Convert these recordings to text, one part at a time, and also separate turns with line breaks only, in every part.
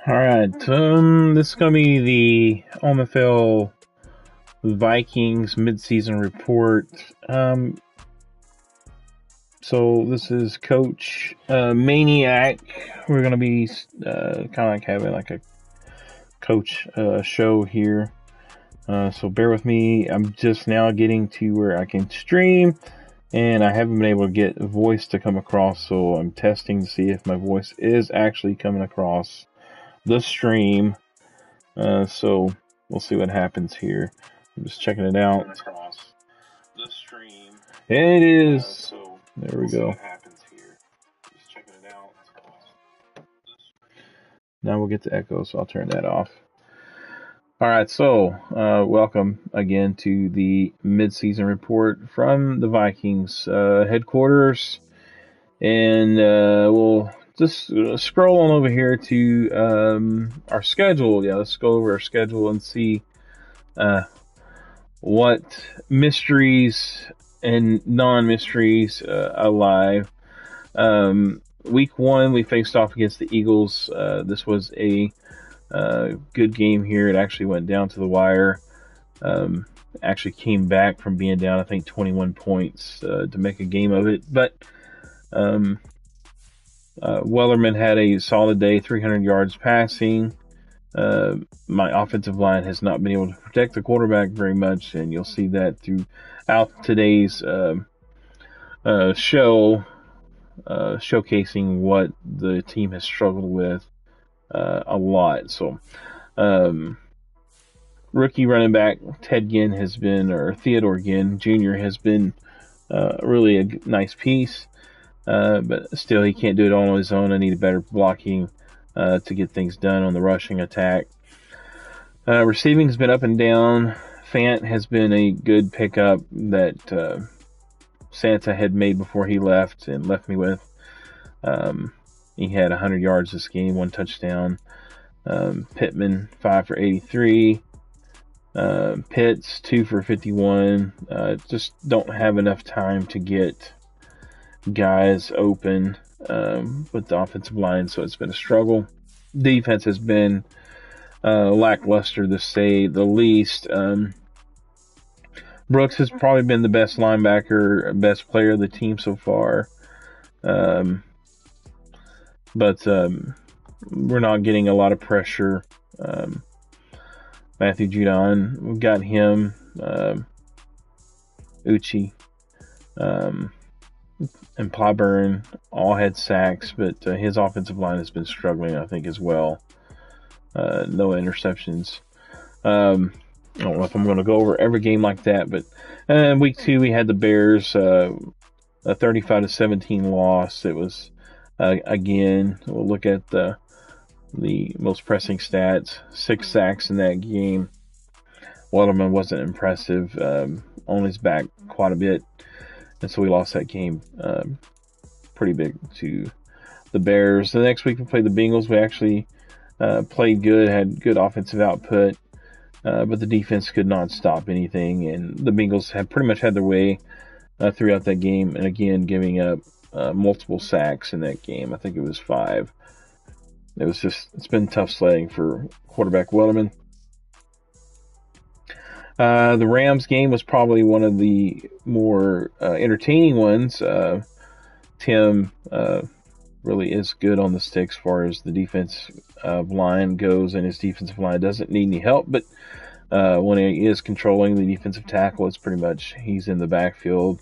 Alright, this is going to be the OMFL Vikings midseason report. So this is Coach Maniac. We're going to be kind of like having like a coach show here. So bear with me. I'm just now getting to where I can stream, and I haven't been able to get a voice to come across, so I'm testing to see if my voice is actually coming across the stream. So we'll see what happens here. I'm just checking it out. It is. There we go. Now we'll get to echo, so I'll turn that off. All right, so welcome again to the mid-season report from the Vikings headquarters, and we'll just scroll on over here to our schedule. Yeah, let's go over our schedule and see what mysteries and non-mysteries alive. Week 1, we faced off against the Eagles. This was a good game here. It actually went down to the wire. Actually came back from being down, I think, 21 points to make a game of it. But Wellerman had a solid day, 300 yards passing. My offensive line has not been able to protect the quarterback very much, and you'll see that throughout today's show, showcasing what the team has struggled with a lot. So, rookie running back Theodore Ginn Jr. has been really a nice piece, but still he can't do it all on his own. I need better blocking to get things done on the rushing attack. Receiving has been up and down. Fant has been a good pickup that Santa had made before he left me with. He had 100 yards this game, 1 touchdown. Pittman, 5 for 83. Pitts, 2 for 51. Just don't have enough time to get guys open with the offensive line, so it's been a struggle. Defense has been lackluster, to say the least. Brooks has probably been the best linebacker, best player of the team so far. But we're not getting a lot of pressure. Matthew Judon, we've got him. Uchi and Plyburn all had sacks, but his offensive line has been struggling, I think, as well. No interceptions. I don't know if I'm going to go over every game like that, but week 2 we had the Bears, a 35-17 loss. It was again. We'll look at the most pressing stats. 6 sacks in that game. Waterman wasn't impressive. On his back quite a bit, and so we lost that game pretty big to the Bears. The next week we played the Bengals. We actually played good, had good offensive output, but the defense could not stop anything, and the Bengals had pretty much had their way throughout that game, and again giving up multiple sacks in that game. I think it was 5. It's been tough sledding for quarterback Wellerman. The Rams game was probably one of the more entertaining ones. Tim really is good on the sticks as far as the defensive line goes, and his defensive line doesn't need any help, but when he is controlling the defensive tackle, it's pretty much he's in the backfield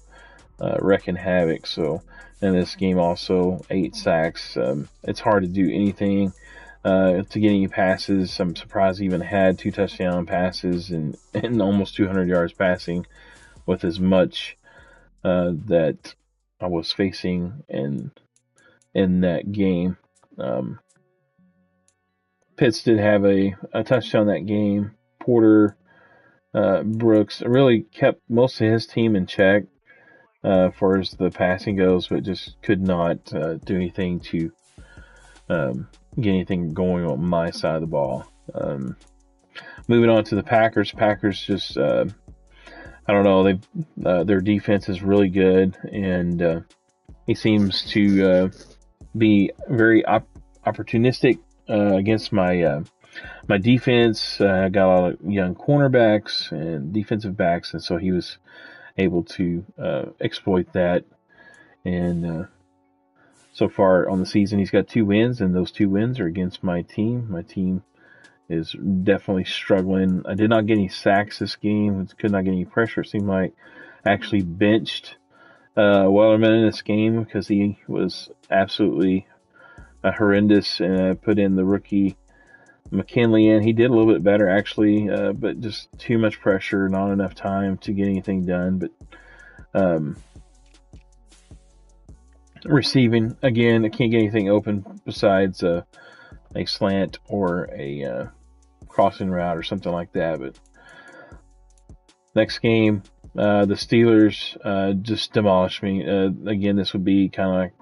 wrecking havoc. So in this game also 8 sacks. It's hard to do anything to get any passes. I'm surprised he even had 2 touchdown passes and almost 200 yards passing with as much that I was facing in that game. Pitts did have a touchdown that game. Porter, Brooks really kept most of his team in check as far as the passing goes, but just could not do anything to get anything going on my side of the ball. Moving on to the Packers. Packers just, I don't know, their defense is really good, and he seems to be very opportunistic against my defense. I got a lot of young cornerbacks and defensive backs, and so he was able to exploit that. And so far on the season, he's got 2 wins, and those 2 wins are against my team. My team is definitely struggling. I did not get any sacks this game. Could not get any pressure. It seemed like I actually benched Wellerman in this game because he was absolutely horrendous, and I put in the rookie McKinley in. He did a little bit better actually, but just too much pressure, not enough time to get anything done. But receiving, again, I can't get anything open besides a slant or a crossing route or something like that. But next game, the Steelers just demolished me. Again, this would be kind of like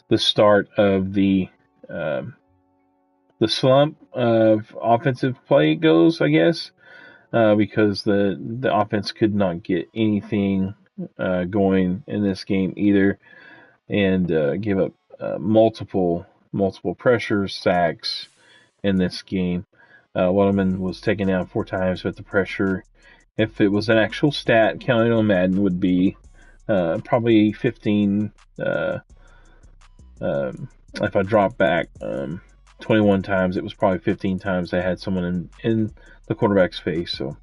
the start of the slump of offensive play goes, I guess, because the offense could not get anything going in this game either, and give up multiple pressures, sacks in this game. Waterman was taken down 4 times, but the pressure, if it was an actual stat counted on Madden, would be probably 15. If I drop back 21 times, it was probably 15 times they had someone in the quarterback's face. So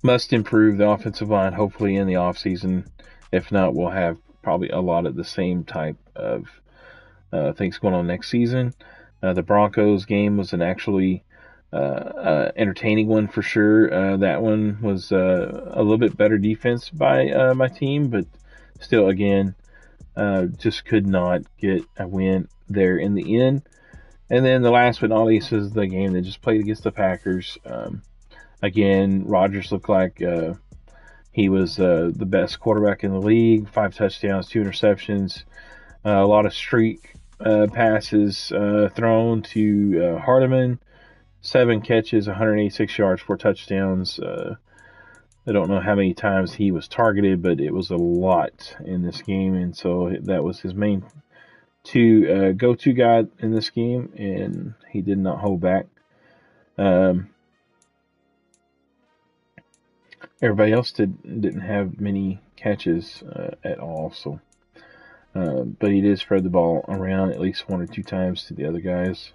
must improve the offensive line, hopefully in the offseason. If not, we'll have probably a lot of the same type of things going on next season. The Broncos game was an actually entertaining one for sure. That one was a little bit better defense by my team, but still, again, just could not get a win there in the end. And then the last but not least is the game that just played against the Packers. Again, Rodgers looked like he was the best quarterback in the league. 5 touchdowns, 2 interceptions, a lot of streak passes thrown to Hardeman. 7 catches, 186 yards, 4 touchdowns. I don't know how many times he was targeted, but it was a lot in this game, and so that was his main go-to guy in this game, and he did not hold back. Everybody else didn't have many catches at all, so but he did spread the ball around at least 1 or 2 times to the other guys.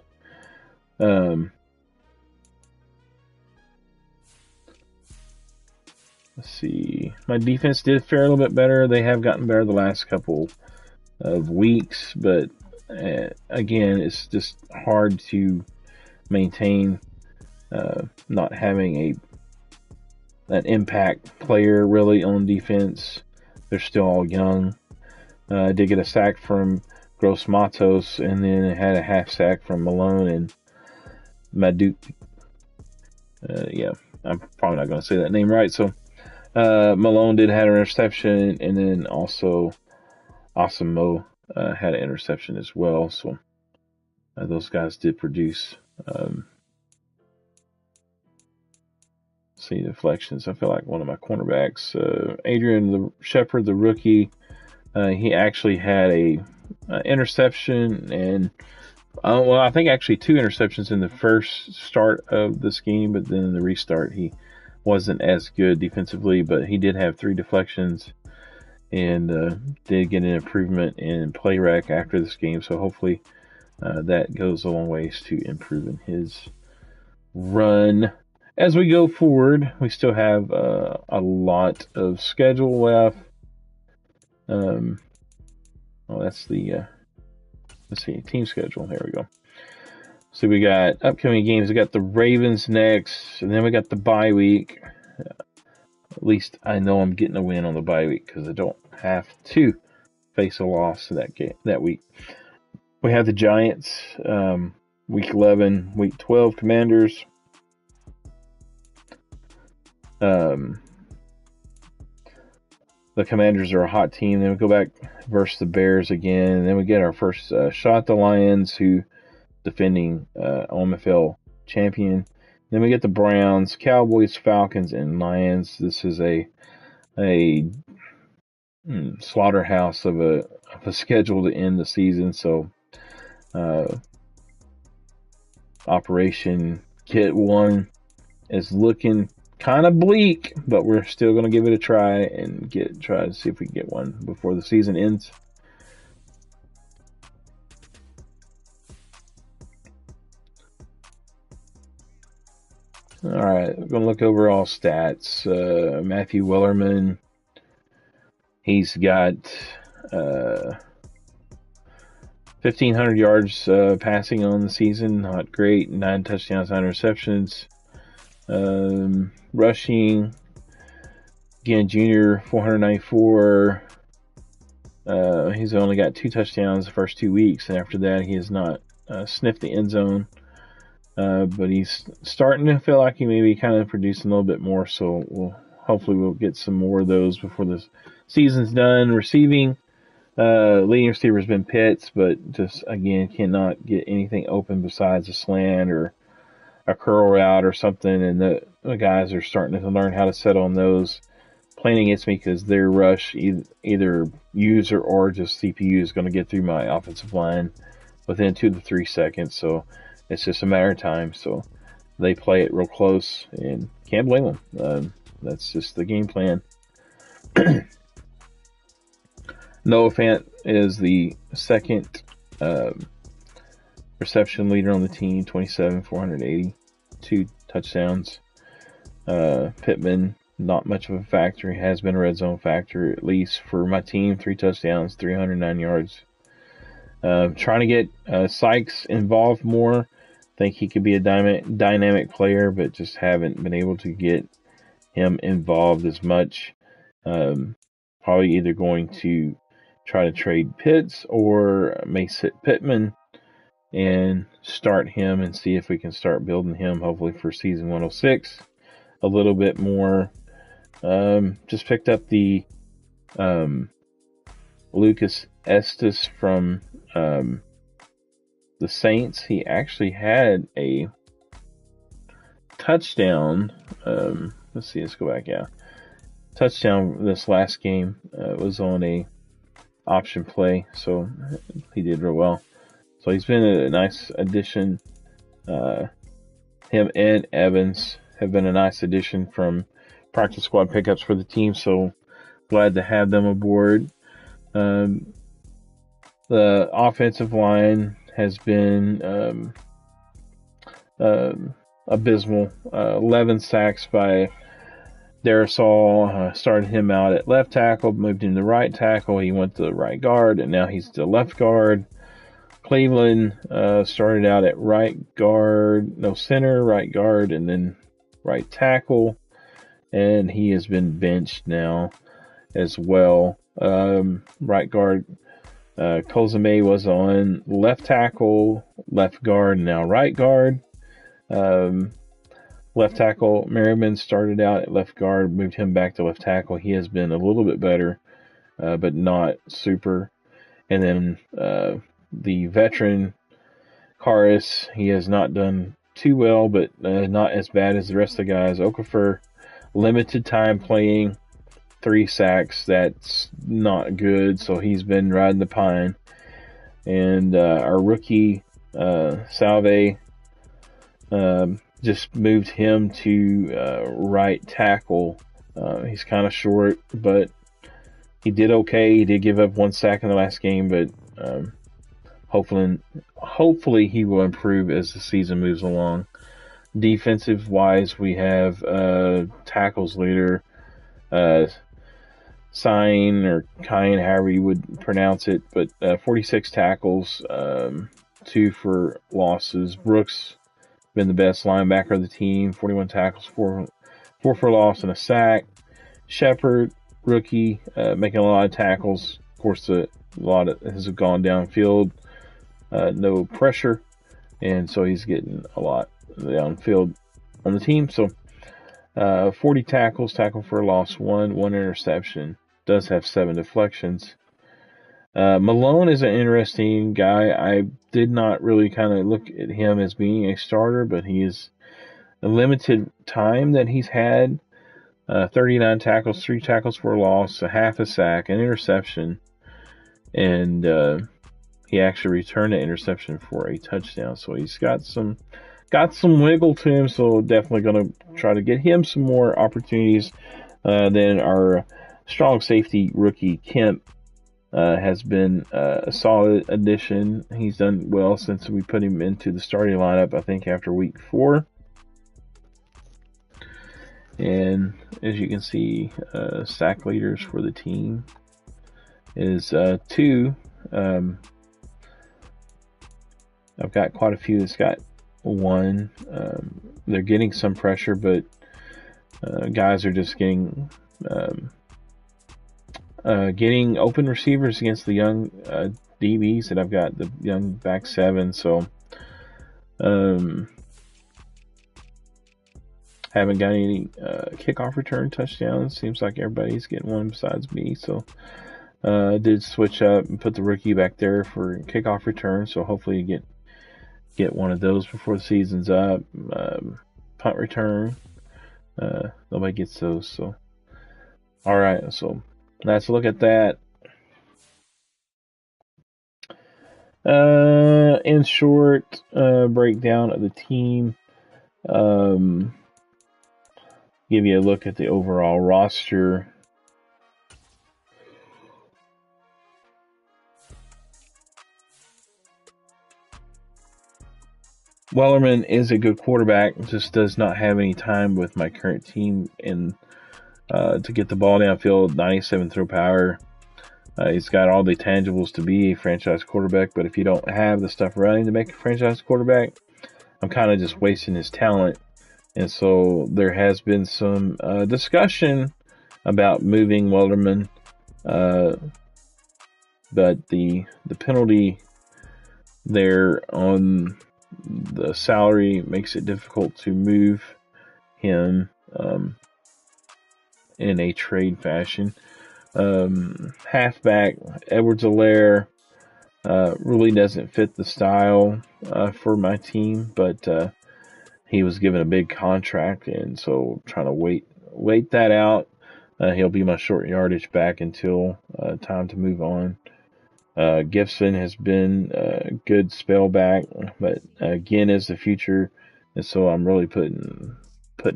Let's see. My defense did fare a little bit better. They have gotten better the last couple of weeks, but again, it's just hard to maintain not having an impact player really on defense. They're still all young. I did get a sack from Gross Matos, and then I had a half sack from Malone and Maduk. Yeah, I'm probably not going to say that name right. So Malone did have an interception, and then also Awesome Mo had an interception as well. So those guys did produce. See deflections. I feel like one of my cornerbacks, Adrian Shepard, the rookie, he actually had a interception, and I think actually 2 interceptions in the first start of this game, but then in the restart he wasn't as good defensively, but he did have 3 deflections and did get an improvement in play rec after this game. So hopefully that goes a long ways to improving his run. As we go forward, we still have a lot of schedule left. That's the let's see, team schedule. There we go. So we got upcoming games. We got the Ravens next, and then we got the bye week. At least I know I'm getting a win on the bye week because I don't have to face a loss that week. We have the Giants, week 11, week 12 Commanders. The Commanders are a hot team. Then we go back versus the Bears again, and then we get our first shot at the Lions, who defending OMFL champion. Then we get the Browns, Cowboys, Falcons, and Lions. This is a slaughterhouse of a schedule to end the season. So Operation Kit 1 is looking kind of bleak, but we're still going to give it a try and try to see if we can get one before the season ends. All right, we're going to look over all stats. Matthew Wellerman, he's got 1,500 yards passing on the season. Not great. 9 touchdowns, 9 receptions. Rushing, again, junior, 494. He's only got 2 touchdowns the first 2 weeks, and after that, he has not sniffed the end zone. But he's starting to feel like he may be kind of producing a little bit more, so hopefully we'll get some more of those before the season's done. Receiving, leading receiver has been Pitts, but just, again, cannot get anything open besides a slant or a curl route or something, and the guys are starting to learn how to settle on those. Playing against me because their rush, either user or just CPU, is going to get through my offensive line within 2 to 3 seconds, so it's just a matter of time. So they play it real close, and can't blame them. That's just the game plan. Noah Fant is the second reception leader on the team, 27, 480, 2 touchdowns. Pittman, not much of a factor. He has been a red zone factor, at least for my team. 3 touchdowns, 309 yards. Trying to get Sykes involved more. Think he could be a dynamic player, but just haven't been able to get him involved as much. Probably either going to try to trade Pitts or may sit Pittman and start him and see if we can start building him, hopefully for season 106 a little bit more. Just picked up the Lucas Estes from the Saints. He actually had a touchdown. Let's see, let's go back. Yeah, touchdown this last game was on a option play, so he did real well. So he's been a nice addition. Him and Evans have been a nice addition from practice squad pickups for the team, so glad to have them aboard. The offensive line has been abysmal. 11 sacks by Darrisaw. Started him out at left tackle, moved him to right tackle. He went to the right guard, and now he's the left guard. Cleveland started out at center, right guard, and then right tackle, and he has been benched now as well. Right guard, Kozame was on left tackle, left guard, now right guard. Left tackle, Merriman started out at left guard, moved him back to left tackle. He has been a little bit better, but not super. And then the veteran, Karis, he has not done too well, but not as bad as the rest of the guys. Okafor, limited time playing, 3 sacks. That's not good, so he's been riding the pine. And our rookie, Salve, just moved him to right tackle. He's kind of short, but he did okay. He did give up 1 sack in the last game, but hopefully he will improve as the season moves along. Defensive wise, we have tackles leader, Sign or Kine, however you would pronounce it, but 46 tackles, 2 for losses. Brooks been the best linebacker of the team, 41 tackles, 4 for loss and a sack. Shepard, rookie, making a lot of tackles. Of course, a lot of has gone downfield, no pressure, and so he's getting a lot downfield on the team. So 40 tackles, tackle for a loss, 1 interception. Does have 7 deflections. Malone is an interesting guy. I did not really kind of look at him as being a starter, but he is a limited time that he's had. 39 tackles, 3 tackles for a loss, a half a sack, an interception, and he actually returned the interception for a touchdown. So he's got some wiggle to him. So definitely going to try to get him some more opportunities. Then our strong safety rookie Kemp has been a solid addition. He's done well since we put him into the starting lineup, I think, after week 4. And as you can see, sack leaders for the team is 2. I've got quite a few that's got 1. They're getting some pressure, but guys are just getting open receivers against the young DBs that I've got, the young back 7. So haven't got any kickoff return touchdowns. Seems like everybody's getting one besides me. So I did switch up and put the rookie back there for kickoff return. So hopefully you get one of those before the season's up. Punt return. Nobody gets those. So all right. So let's look at that. In short, breakdown of the team. Give you a look at the overall roster. Wellerman is a good quarterback, just does not have any time with my current team to get the ball downfield. 97 throw power. He's got all the tangibles to be a franchise quarterback, but if you don't have the stuff running to make a franchise quarterback, I'm kind of just wasting his talent. And so there has been some discussion about moving Wellerman, but the penalty there on the salary makes it difficult to move him in a trade fashion. Halfback Edwards-Helaire really doesn't fit the style for my team, but he was given a big contract, and so trying to wait that out. He'll be my short yardage back until time to move on. Gibson has been a good spell back, but again is the future, and so I'm really putting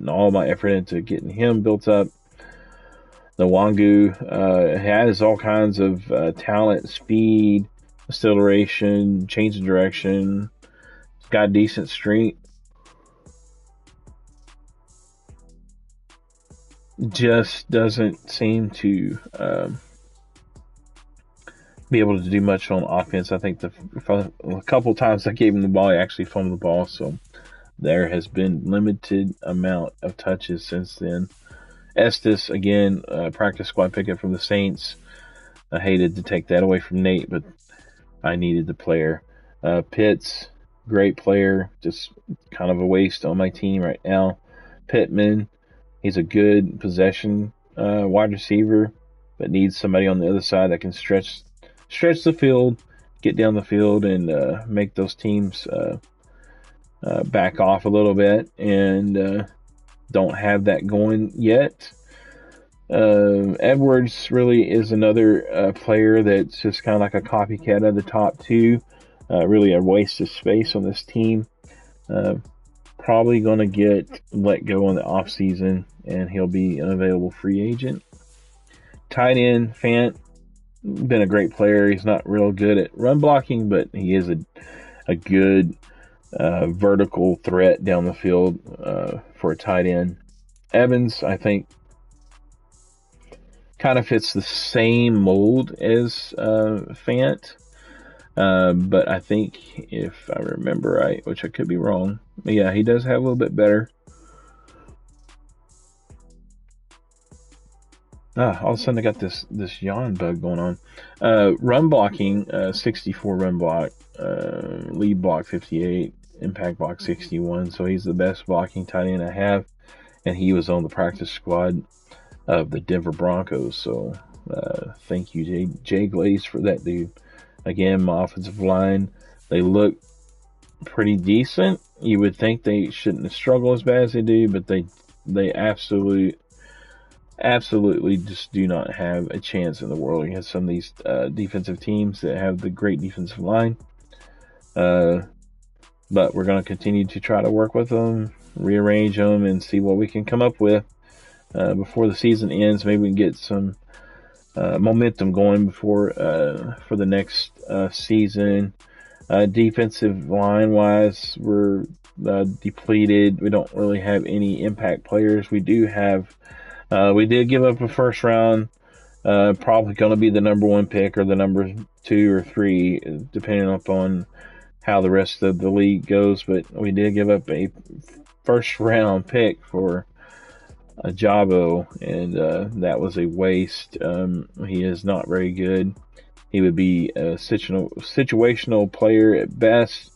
all my effort into getting him built up. Nwangu has all kinds of talent, speed, acceleration, change of direction. He's got decent strength. Just doesn't seem to be able to do much on offense. I think a couple times I gave him the ball, he actually fumbled the ball. So there has been limited amount of touches since then. Estes, again, practice squad pickup from the Saints. I hated to take that away from Nate, but I needed the player. Pitts, great player, just kind of a waste on my team right now. Pittman, he's a good possession wide receiver, but needs somebody on the other side that can stretch the field, get down the field, and make those teams back off a little bit, and don't have that going yet. Edwards really is another player that's just kind of like a copycat of the top 2. Really a waste of space on this team. Probably going to get let go in the off season, and he'll be an available free agent. Tight end Fant, been a great player. He's not real good at run blocking, but he is a good vertical threat down the field for a tight end. Evans, I think, kind of fits the same mold as Fant, but I think if I remember right, which I could be wrong, yeah, he does have a little bit better. All of a sudden I got this yawn bug going on. Run blocking, 64 run block, lead block 58, impact block 61. So he's the best blocking tight end I have, and he was on the practice squad of the Denver Broncos. So thank you, Jay Glaze, for that, dude. Again, my offensive line, they look pretty decent. You would think they shouldn't struggle as bad as they do, but they absolutely absolutely just do not have a chance in the world against some of these defensive teams that have the great defensive line. But we're going to continue to try to work with them, rearrange them, and see what we can come up with before the season ends. Maybe we can get some momentum going before for the next season. Defensive line wise, we're depleted. We don't really have any impact players. We do have. We did give up a first round. Probably going to be the number 1 pick or the number 2 or 3, depending upon how the rest of the league goes. But we did give up a first round pick for Jabo, and that was a waste. He is not very good. He would be a situational player at best,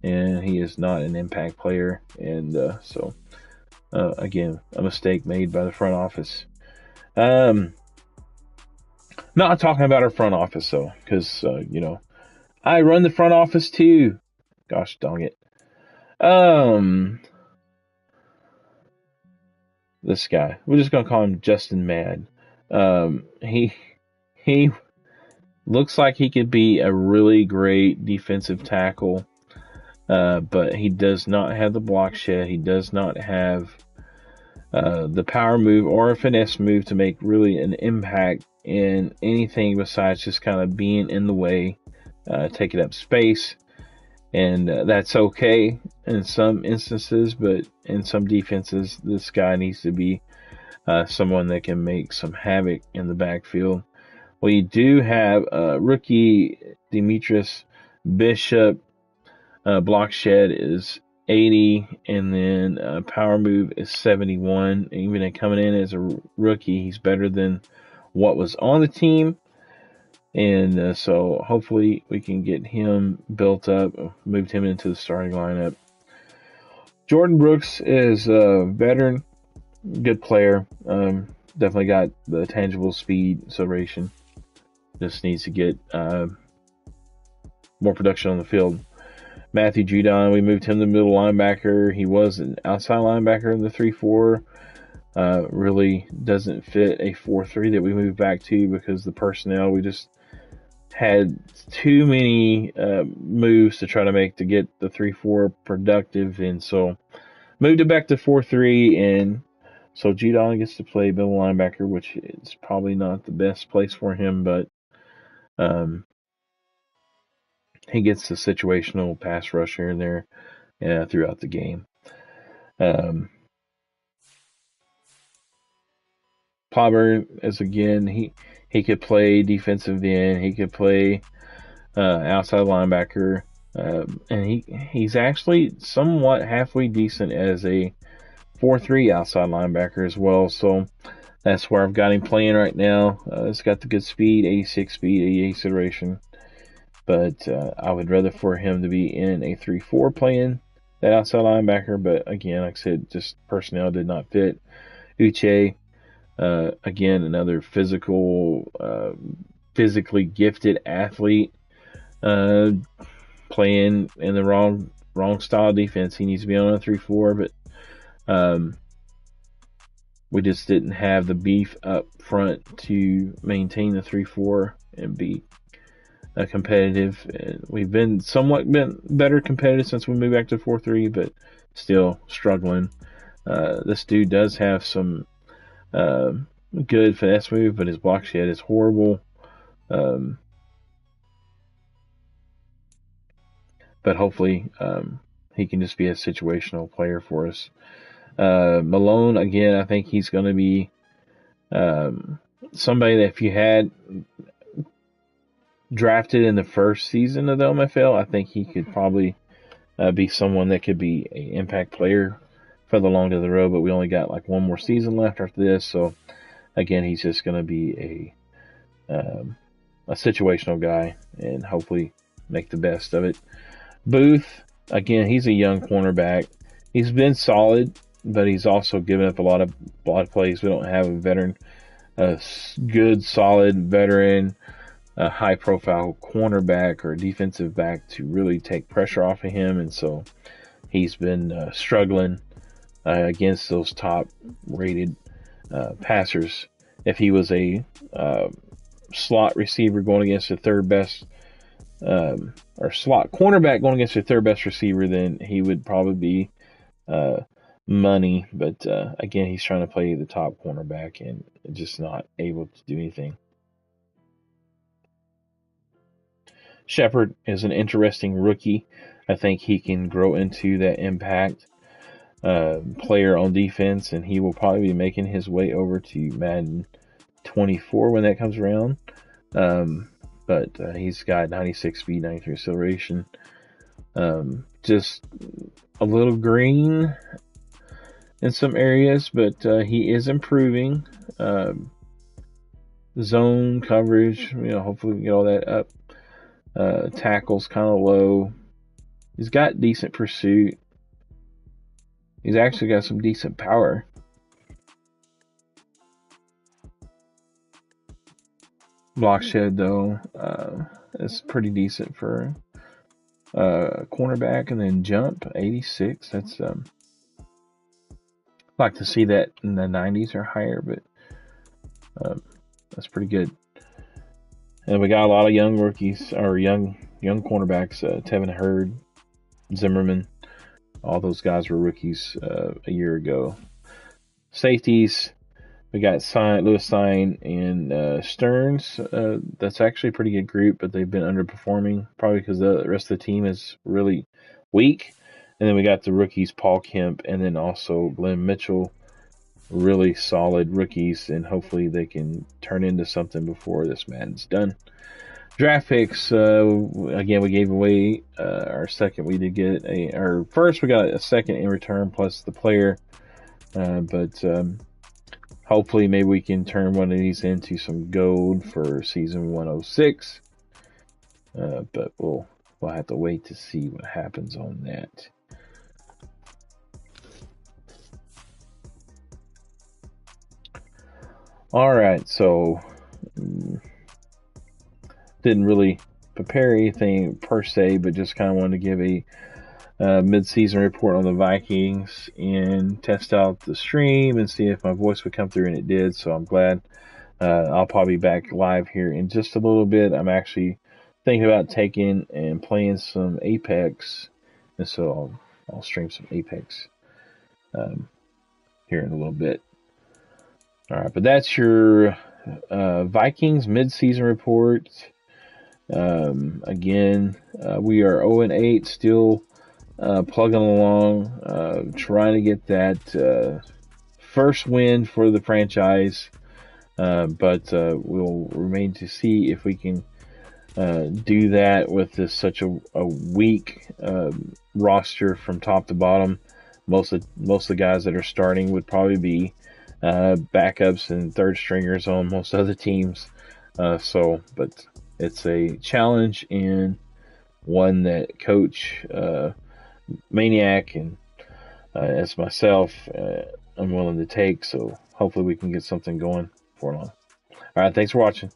and he is not an impact player. And so, again, a mistake made by the front office. Not talking about our front office, though, because, I run the front office too. Gosh dang it. This guy, we're just going to call him Justin Mad. He looks like he could be a really great defensive tackle, but he does not have the block shed. He does not have the power move or a finesse move to make really an impact in anything besides just kind of being in the way, taking up space. And that's okay in some instances, but in some defenses, this guy needs to be someone that can make some havoc in the backfield. We do have rookie Demetrius Bishop. Block shed is 80, and then power move is 71. Even coming in as a rookie, he's better than what was on the team. And so hopefully we can get him built up, moved him into the starting lineup. Jordan Brooks is a veteran, good player. Definitely got the tangible speed acceleration. Just needs to get more production on the field. Matthew Judon, we moved him to middle linebacker. He was an outside linebacker in the 3-4. Really doesn't fit a 4-3 that we moved back to because the personnel, we just had too many moves to try to make to get the 3-4 productive, and so moved it back to 4-3, and so Judon gets to play middle linebacker, which is probably not the best place for him, but he gets the situational pass rush here and there throughout the game. Palmer, as again, he could play defensive end. He could play outside linebacker. And he's actually somewhat halfway decent as a 4-3 outside linebacker as well. So that's where I've got him playing right now. It's got the good speed, 86 speed, 88 acceleration. But I would rather for him to be in a 3-4 playing that outside linebacker. But again, like I said, just personnel did not fit. Uche, again, another physically gifted athlete, playing in the wrong style defense. He needs to be on a 3-4, but we just didn't have the beef up front to maintain the 3-4 and be competitive. And we've been better competitive since we moved back to 4-3, but still struggling. This dude does have some good finesse move, but his block shed is horrible. But hopefully he can just be a situational player for us. Malone, again, I think he's going to be somebody that if you had drafted in the first season of the OMFL, I think he could probably be someone that could be an impact player further along to the road, but we only got like one more season left after this. So again, he's just going to be a situational guy and hopefully make the best of it. Booth, again, he's a young cornerback. He's been solid, but he's also given up a lot of plays. We don't have a veteran, good, solid veteran, high-profile cornerback or defensive back to really take pressure off of him, and so he's been struggling against those top-rated passers. If he was a slot receiver going against the third best, or slot cornerback going against the third best receiver, then he would probably be money. But again, he's trying to play the top cornerback and just not able to do anything. Shepard is an interesting rookie. I think he can grow into that impact player on defense, and he will probably be making his way over to Madden 24 when that comes around. But he's got 96 speed, 93 acceleration. Just a little green in some areas, but he is improving. Zone coverage, hopefully we can get all that up. Tackles kind of low. He's got decent pursuit. He's actually got some decent power. Block shed, though, is pretty decent for cornerback. And then jump, 86. That's like to see that in the 90s or higher, but that's pretty good. And we got a lot of young rookies, or young cornerbacks. Tevin Hurd, Zimmerman, all those guys were rookies a year ago. Safeties, we got Lewis Sign and Stearns. That's actually a pretty good group, but they've been underperforming, probably because the rest of the team is really weak. And then we got the rookies, Paul Kemp, and then also Glenn Mitchell. Really solid rookies, and hopefully they can turn into something before this Madden's done. Draft picks, again, we gave away our second. We did get our first, we got a second in return plus the player, but hopefully maybe we can turn one of these into some gold for season 106, but we'll have to wait to see what happens on that. Alright, so didn't really prepare anything per se, but just kind of wanted to give a mid-season report on the Vikings and test out the stream and see if my voice would come through, and it did, so I'm glad. I'll probably be back live here in just a little bit. I'm actually thinking about taking and playing some Apex, and so I'll stream some Apex here in a little bit. All right, but that's your Vikings mid-season report. Again, we are 0-8, still plugging along, trying to get that first win for the franchise. But we'll remain to see if we can do that with such a weak roster from top to bottom. Most of the guys that are starting would probably be backups and third stringers on most other teams. But it's a challenge, and one that Coach Maniac and as myself, I'm willing to take. So hopefully we can get something going for long. All right, thanks for watching.